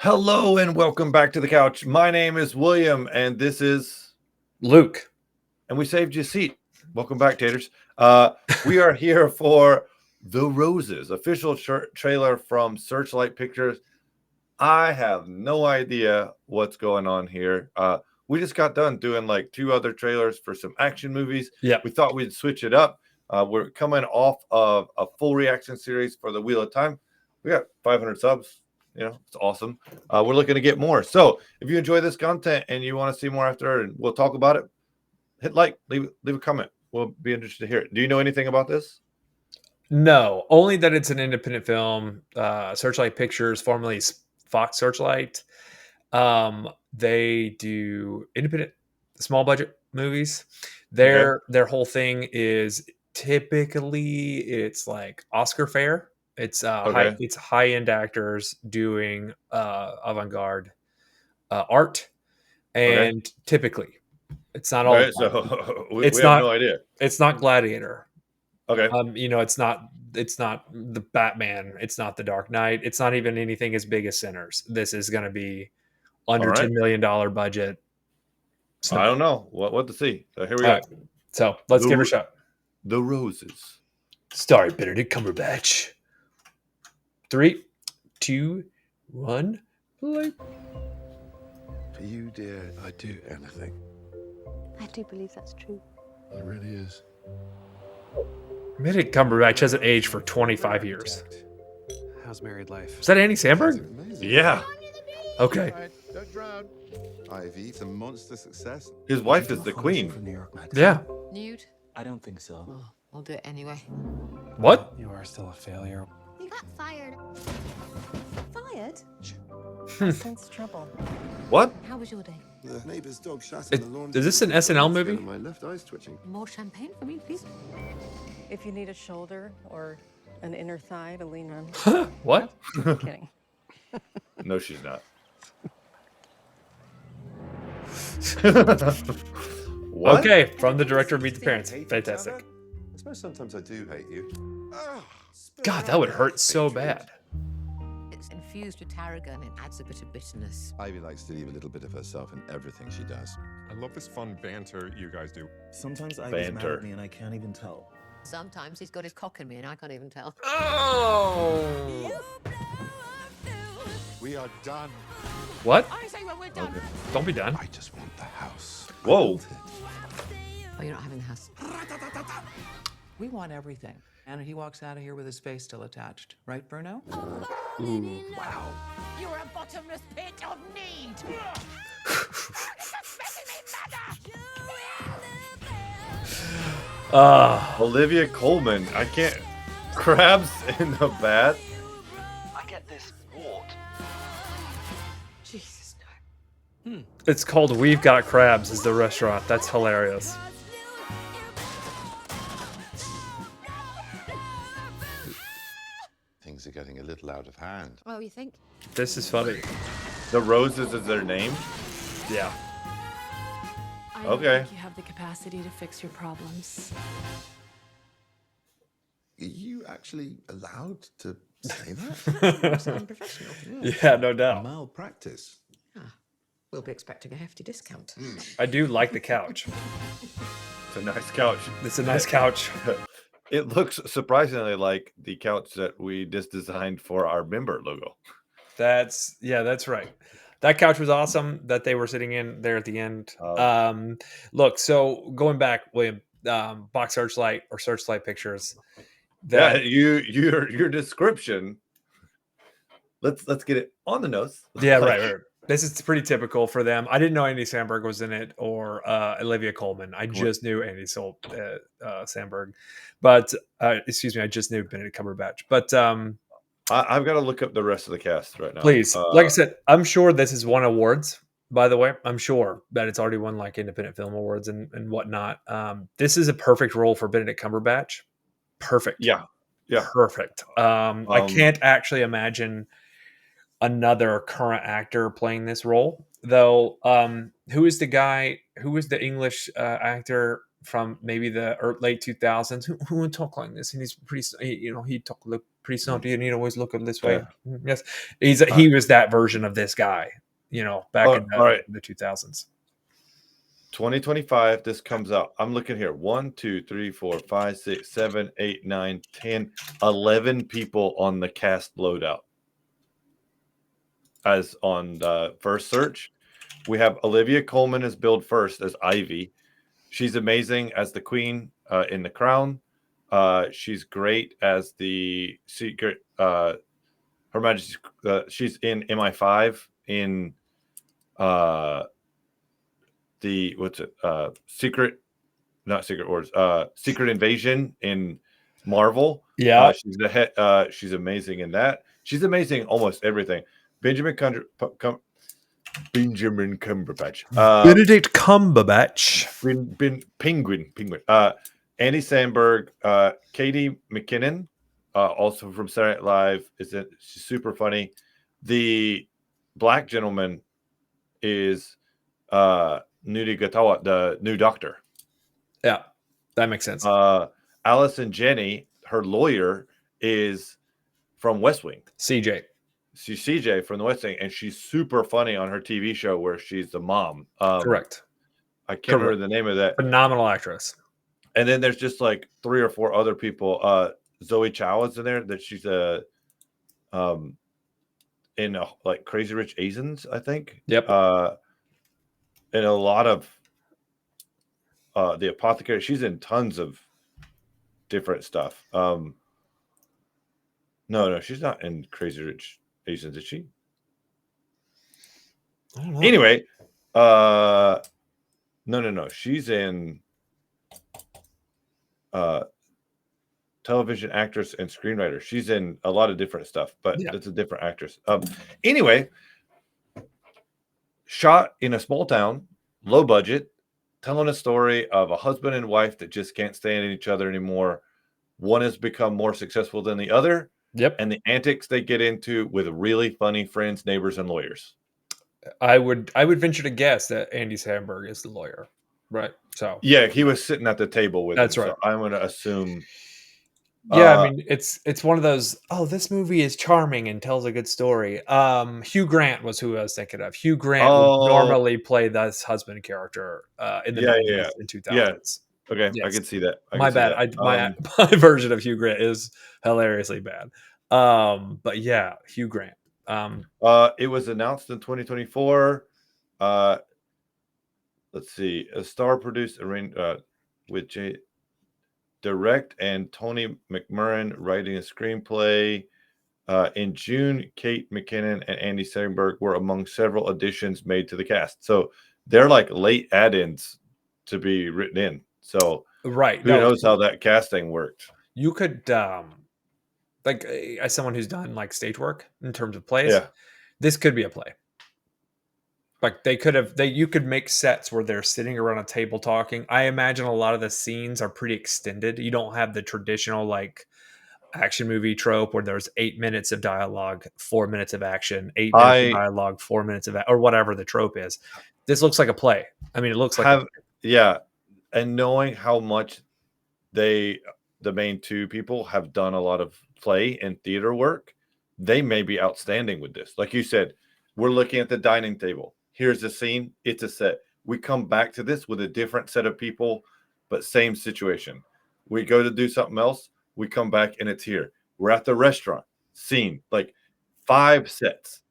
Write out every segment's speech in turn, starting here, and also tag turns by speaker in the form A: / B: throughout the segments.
A: Hello and welcome back to the couch. My name is William, and this is
B: Luke.
A: and we saved you a seat. Welcome back, Taters. We are here for The Roses, official trailer from Searchlight Pictures. I have no idea what's going on here. We just got done doing like two other trailers for some action movies.
B: Yeah.
A: We thought we'd switch it up. We're coming off of a full reaction series for the Wheel of Time. We got 500 subs. It's awesome. We're looking to get more. So if you enjoy this content and you want to see more after, and we'll talk about it, hit like, leave a comment. We'll be interested to hear it. Do you know anything about this?
B: No, only that it's an independent film. Searchlight Pictures, formerly Fox Searchlight. They do independent, small budget movies. Their whole thing is typically it's like Oscar fare. It's high end actors doing avant-garde art, and typically it's not all.
A: All right, so we have no idea.
B: It's not Gladiator.
A: Okay.
B: It's not the Batman. It's not the Dark Knight. It's not even anything as big as Sinners. This is going to be under $10 million budget.
A: So, I don't know what to see. So here we go.
B: Right. So let's give it a shot.
A: The Roses.
B: Starring Benedict Cumberbatch. 3, 2, 1, play.
C: For you, dear, I'd do anything.
D: I do believe that's true.
C: It really is.
B: Benedict Cumberbatch hasn't aged for 25 years.
C: How's married life?
B: Is that Andy Samberg?
A: Yeah.
B: Okay.
C: Right, don't drown. Ivy, it's a monster success.
A: His wife is the queen.
C: From New York Magazine.
B: Yeah.
E: Nude?
F: I don't think so.
E: Well, I'll do it anyway.
B: What?
C: You are still a failure.
D: You got fired.
G: Fired? Sense trouble.
A: What?
E: How was your day?
C: The neighbor's dog shat in the lawn.
B: Is this an SNL movie?
C: My left eye's twitching.
E: More champagne for me, please.
G: If you need a shoulder or an inner thigh to lean on.
B: What?
G: I'm kidding.
A: No, she's not. What?
B: Okay, from the director of Meet the Parents. Fantastic.
C: I suppose sometimes I do hate you.
B: God, that would hurt so bad.
E: It's infused with tarragon. It adds a bit of bitterness.
C: Ivy likes to leave a little bit of herself in everything she does.
H: I love this fun banter you guys do.
F: Sometimes Ivy's mad at me and I can't even tell.
E: Sometimes he's got his cock in me and I can't even tell.
B: Oh!
C: We are done.
B: What?
E: I say when we're done.
A: Okay.
B: Don't be done.
C: I just want the house.
A: Whoa.
E: Oh, you're not having the house.
F: We want everything. And he walks out of here with his face still attached. Right, Bruno?
B: Ooh.
C: Wow.
E: You're a bottomless pit of need.
A: Olivia Colman. I can't. Crabs in the bath.
F: I get this wart.
E: Jesus, no.
B: It's called We've Got Crabs is the restaurant. That's hilarious.
C: Things are getting a little out of hand.
E: Oh, you think?
B: This is funny.
A: The Roses is their name.
B: Yeah.
G: I
A: Okay.
G: don't think you have the capacity to fix your problems.
C: Are you actually allowed to say that?
E: It's unprofessional.
B: Yeah, no doubt.
C: Malpractice.
E: We'll be expecting a hefty discount.
B: I do like the couch.
A: It's a nice couch.
B: It's a nice couch.
A: It looks surprisingly like the couch that we just designed for our member logo.
B: That's right. That couch was awesome that they were sitting in there at the end. Look, so going back, William, Box Searchlight or Searchlight Pictures.
A: That your description. Let's get it on the nose.
B: Yeah, right. This is pretty typical for them. I didn't know Andy Samberg was in it or Olivia Colman. I just knew Andy Samberg, but excuse me, I just knew Benedict Cumberbatch. But
A: I've got to look up the rest of the cast right now.
B: please, like I said, I'm sure this has won awards. By the way, I'm sure that it's already won like independent film awards and whatnot. This is a perfect role for Benedict Cumberbatch. Perfect.
A: Yeah.
B: Perfect. I can't actually imagine another current actor playing this role, though. Who is the English actor from maybe the late 2000s who would talk like this? And he's pretty, he talk Please don't you need always look this
A: Yeah.
B: way. Yes, he was that version of this guy. Back in
A: all right.
B: the 2000s.
A: 2025, this comes out. I'm looking here. 1, 2, 3, 4, 5, 6, 7, 8, 9, 10, 11 people on the cast loadout. As on the first search, we have Olivia Colman as billed first as Ivy. She's amazing as the queen in The Crown. She's great as the secret. Her Majesty. She's in MI5 in the Secret, not Secret Wars. Secret Invasion in Marvel.
B: Yeah.
A: She's the head. She's amazing in that. She's amazing in almost everything. Benedict Cumberbatch.
B: Benedict Cumberbatch.
A: Penguin. Andy Samberg, Katie McKinnon, also from Saturday Night Live. She's super funny. The black gentleman is Nudi Gatawa, the new doctor.
B: Yeah, that makes sense.
A: Allison Jenny, her lawyer, is from West Wing.
B: CJ.
A: She's CJ from the West Wing, and she's super funny on her TV show where she's the mom.
B: Correct.
A: I can't remember the name of that.
B: Phenomenal actress.
A: And then there's just like 3 or 4 other people. Zoe Chow is in there. That she's in like Crazy Rich Asians, I think.
B: Yep.
A: And a lot of the Apothecary. She's in tons of different stuff. No, she's not in Crazy Rich Asians, is she?
B: I don't know.
A: Anyway, no. She's in television actress and screenwriter. She's in a lot of different stuff, but that's a different actress. Anyway, shot in a small town, low budget, telling a story of a husband and wife that just can't stand each other anymore. One has become more successful than the other.
B: Yep.
A: And the antics they get into with really funny friends, neighbors, and lawyers.
B: I would venture to guess that Andy Samberg is the lawyer. Right. So
A: yeah, he was sitting at the table with
B: that's
A: him,
B: right.
A: So I'm gonna assume.
B: Yeah, I mean it's one of those, this movie is charming and tells a good story. Hugh Grant was who I was thinking of. Hugh Grant would normally play this husband character in the 90s and 2000s.
A: Yeah. Okay,
B: yes.
A: I can see that.
B: My bad. My version of Hugh Grant is hilariously bad. But yeah, Hugh Grant.
A: It was announced in 2024. Let's see, a star produced with Jay direct and Tony McNamara writing a screenplay. In June, Kate McKinnon and Andy Samberg were among several additions made to the cast. So they're like late add-ins to be written in. So
B: right,
A: who knows how that casting worked?
B: You could like as someone who's done like stage work in terms of plays, this could be a play. Like you could make sets where they're sitting around a table talking. I imagine a lot of the scenes are pretty extended. You don't have the traditional like action movie trope where there's 8 minutes of dialogue, 4 minutes of action, 8 minutes of dialogue, 4 minutes of or whatever the trope is. This looks like a play. I mean, it looks like
A: and knowing how much the main two people have done a lot of play and theater work, they may be outstanding with this. Like you said, we're looking at the dining table. Here's a scene. It's a set. We come back to this with a different set of people, but same situation. We go to do something else. We come back and it's here. We're at the restaurant. Scene. Like 5 sets.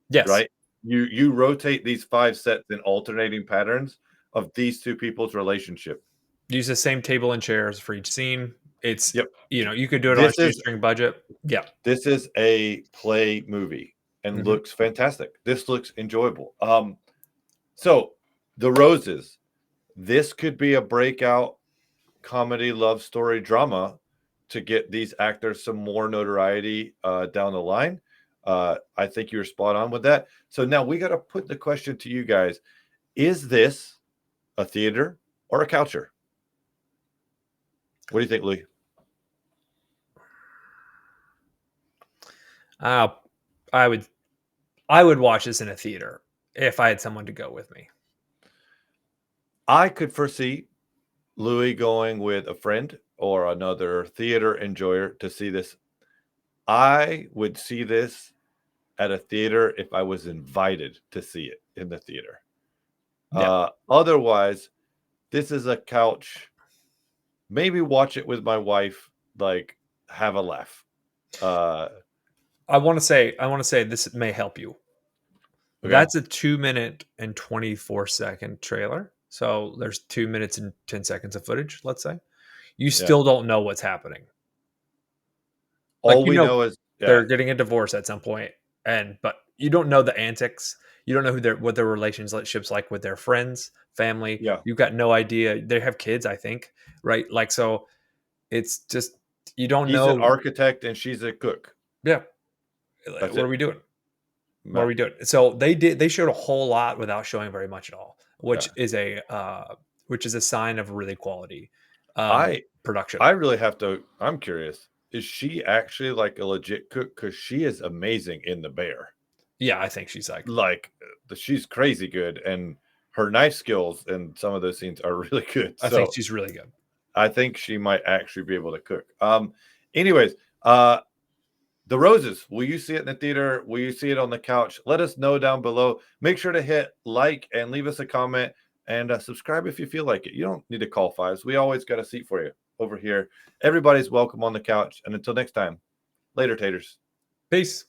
B: Yes.
A: Right? You rotate these 5 sets in alternating patterns of these two people's relationship.
B: Use the same table and chairs for each scene. It's you could do it on a shoestring budget. Yeah.
A: This is a play movie and looks fantastic. This looks enjoyable. So The Roses. This could be a breakout comedy, love story, drama to get these actors some more notoriety down the line. I think you're spot on with that. So now we got to put the question to you guys. Is this a theater or a coucher? What do you think, Lee?
B: I would watch this in a theater if I had someone to go with me.
A: I could foresee Louis going with a friend or another theater enjoyer to see this. I would see this at a theater if I was invited to see it in the theater.
B: Yeah.
A: Otherwise, this is a couch. Maybe watch it with my wife, like have a laugh.
B: I want to say this may help you.
A: Okay.
B: That's a 2-minute and 24-second trailer. So there's 2 minutes and 10 seconds of footage, let's say. You still don't know what's happening. Like,
A: all we know is
B: they're getting a divorce at some point, but you don't know the antics. You don't know what their relationships like with their friends, family.
A: Yeah.
B: You've got no idea. They have kids, I think, right? Like, so it's just you don't
A: he's
B: know.
A: an architect and she's a cook.
B: Yeah.
A: That's
B: what
A: it.
B: are we doing? What are we doing? So they showed a whole lot without showing very much at all, which is a sign of really quality production.
A: I'm curious. Is she actually like a legit cook? Because she is amazing in The Bear.
B: Yeah, I think she's
A: she's crazy good, and her knife skills in some of those scenes are really good.
B: I think she's really good.
A: I think she might actually be able to cook. Anyways, The Roses, will you see it in the theater? Will you see it on the couch? Let us know down below. Make sure to hit like and leave us a comment, and subscribe if you feel like it. You don't need to call fives. We always got a seat for you over here. Everybody's welcome on the couch. And until next time, later, taters.
B: Peace.